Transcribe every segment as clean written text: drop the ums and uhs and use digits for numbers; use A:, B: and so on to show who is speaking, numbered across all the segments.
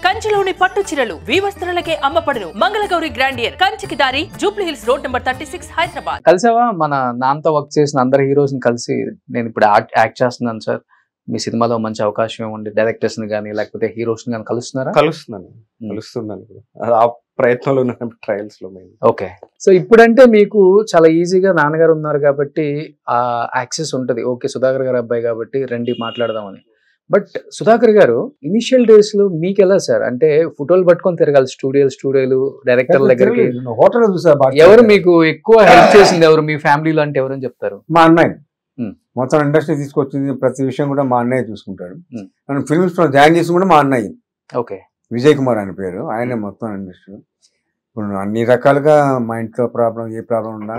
A: కంచిలోని పట్టు చీరలు వీవస్త్రాలకే అమ్మపడును. మంగళగౌరి గ్రాండియర్ కంచికి దారి jubilee hills road number 36 Hyderabad.
B: కలిసావా మన నాన్నతో వర్క్ చేసిన అందరు హీరోస్ ని కలిసి నేను ఇప్పుడు యాక్ట్ చేస్తున్నాను సార్, మీ సినిమాలో మంచి అవకాశం ఉంది, డైరెక్టర్స్ ని కానీ లేకపోతే హీరోస్ ని కానీ కలుస్తున్నాను
C: ఆ ప్రయత్నంలో ట్రయల్స్ లో
B: ఓకే. సో ఇప్పుడంటే మీకు చాలా ఈజీగా నాన్నగారు ఉన్నారు కాబట్టి ఆ యాక్సెస్ ఉంటది. ఓకే సుధాకర్ గారు అబ్బాయి కాబట్టి రండి మాట్లాడదామని. బట్ సుధాకర్ గారు ఇనిషియల్ డేస్ లో మీకు ఎలా సార్, అంటే ఫోటోలు పట్టుకొని తిరగాలి స్టూడియోలు డైరెక్టర్ దగ్గరికి,
D: హోటల్ చూసా.
B: ఎవరు మీకు ఎక్కువ హెల్ప్ చేసింది, ఎవరు మీ ఫ్యామిలీలో అంటే ఎవరని చెప్తారు?
D: మా అన్నయ్య మొత్తం ఇండస్ట్రీ తీసుకొచ్చింది, ప్రతి విషయం కూడా మా అన్నయ్య చూసుకుంటాడు. నేను ఫిల్మ్స్ లో జాయిన్ చేసి కూడా మా అన్నయ్య.
B: ఓకే.
D: విజయ్ కుమార్ ఆయన పేరు, ఆయనే మొత్తం ఇండస్ట్రీ. ఇప్పుడు అన్ని రకాలుగా మా ఇంట్లో ప్రాబ్లం, ఏ ప్రాబ్లం ఉన్నా,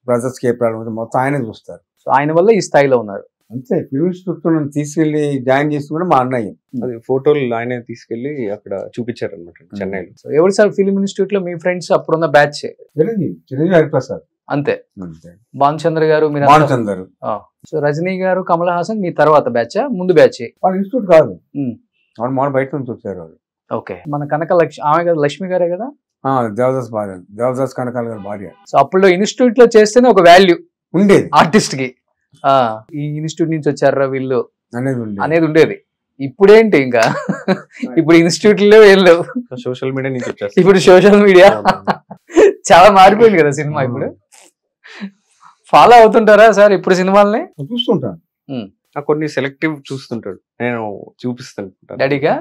D: బ్రదర్స్కి ఏ ప్రాబ్లం ఉందో మొత్తం ఆయనే చూస్తారు.
B: సో ఆయన వల్ల ఈ స్థాయిలో ఉన్నారు.
D: అంతే. ఫిల్మ్ ఇన్స్టిట్యూట్ నన్ను తీసుకెళ్లి జాయిన్ చేసి కూడా మా అన్నయ్య.
C: అది ఫోటోలు ఆయనే తీసుకెళ్లి అక్కడ చూపించారు అనమాట చెన్నైలో.
B: సో ఎవరు సార్ ఫిల్మ్ ఇన్స్టిట్యూట్ లో మీ ఫ్రెండ్స్ అప్పుడున్న బ్యాచ్?
D: చిరంజీవి హరిప్రసాద్
B: అంతే. భానుచంద్ర గారు, మీరు
D: భానుచందర్.
B: సో రజనీ గారు, కమల్ హాసన్ మీ తర్వాత బ్యాచ్, ముందు బ్యాచ్?
D: వాళ్ళ ఇన్స్టిట్యూట్ కాదు, వాళ్ళు మన బయట నుంచి వచ్చారు వాళ్ళు.
B: ఓకే. మన కనక ఆమె కదా, లక్ష్మి గారే కదా?
D: దేవదాస్ భార్య, దేవదాస్ కనకాల గారి భార్య.
B: సో అప్పుడు ఇన్స్టిట్యూట్ లో చేస్తేనే ఒక వాల్యూ
D: ఉండేది
B: ఆర్టిస్ట్ కి. ఈ ఇన్స్టిట్యూట్ నుంచి వచ్చారా వీళ్ళు
D: అనేది
B: ఉండేది. ఇప్పుడేంటి ఇంకా ఇప్పుడు ఇన్స్టిట్యూట్ లో వీళ్ళు
C: సోషల్ మీడియా నుంచి వచ్చారు.
B: ఇప్పుడు సోషల్ మీడియా చాలా మారిపోయింది కదా సినిమా. ఇప్పుడు ఫాలో అవుతుంటారా సార్ ఇప్పుడు సినిమాల్ని?
D: చూస్తుంటాను.
C: కొన్ని సెలెక్టివ్ చూస్తుంటాడు, నేను చూపిస్తాను
B: డాడీగా.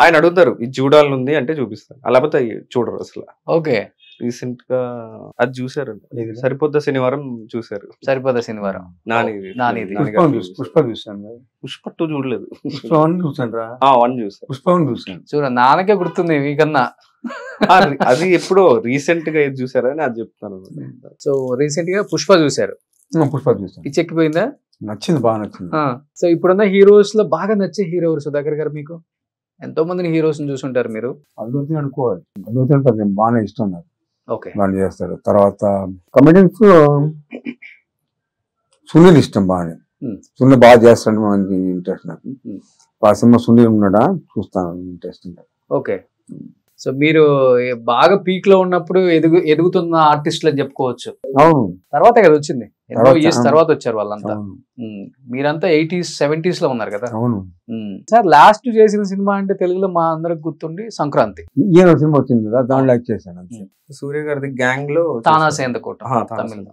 C: ఆయన అడుగుతారు ఇది చూడాలనుంది అంటే చూపిస్తాను, అలాపోతే చూడరు అసలు.
B: ఓకే.
C: రీసెంట్ గా అది చూసారు, సరిపోద్ద శనివారం చూసారు.
B: సరిపోద్ద శనివారం నానిది.
D: పుష్ప చూసాను.
C: పుష్ప 2 చూడలేదు.
D: పుష్ప 1 చూసాను.
C: 1 చూసాను.
D: పుష్ప 1 చూసాను.
B: చూడ నాన్నకే గుర్తుంది మీకన్నా.
C: అది ఎప్పుడో రీసెంట్ గా ఏది చూసారని అది చెప్తాను.
B: సో రీసెంట్ గా పుష్ప చూసారు.
D: పుష్ప చూసాను.
B: పిచ్చెక్కిపోయిందా?
D: నచ్చింది, బాగా నచ్చింది.
B: సో ఇప్పుడున్న హీరోస్ లో బాగా నచ్చే హీరో ఎవరు సుధాకర్ గారు? మీకు ఎంతో మందిని హీరోస్ చూసుంటారు మీరు.
D: అల్లు అర్జున్ అనుకోవాలి. అల్లు అర్జున్ బాగా ఇష్టం నాకు.
B: ఓకే.
D: బాగా చేస్తారు. తర్వాత కమెడియన్స్ సునీల్ ఇష్టం బాగా. సునీల్ బాగా చేస్తాడు, మంచి ఇంట్రెస్ట్ నాకు. ఆ సినిమా సునీల్ ఉన్నాడా చూస్తాను, ఇంట్రెస్ట్.
B: ఓకే. సో మీరు బాగా పీక్ లో ఉన్నప్పుడు ఎదుగుతున్న ఆర్టిస్టులు అని చెప్పుకోవచ్చు.
D: అవును.
B: తర్వాత కదా వచ్చింది, ఎన్నో ఇయర్స్ తర్వాత వచ్చారు వాళ్ళంతా. మీరంతా 80s 70s లో ఉన్నారు కదా.
D: అవును
B: సార్. లాస్ట్ చేసిన సినిమా అంటే తెలుగులో మా అందరికి గుర్తుండి సంక్రాంతి.
D: ఈయన సినిమా వచ్చింది కదా, దాంట్లో యాక్ట్ చేశాను.
C: సూర్య గారి గ్యాంగ్ లో
B: తానాసేందకోట తమిళ.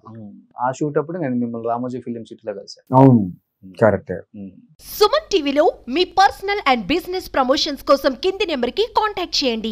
B: ఆ షూట్ అప్పుడు నేను మిమ్మల్ని రామోజీ ఫిలిం సిటీలో కలిసాను.
D: అవును, కరెక్ట్.
E: సుమన్ టీవీలో మీ పర్సనల్ అండ్ బిజినెస్ ప్రమోషన్స్ కోసం కింది నెంబర్ కి కాంటాక్ట్ చేయండి.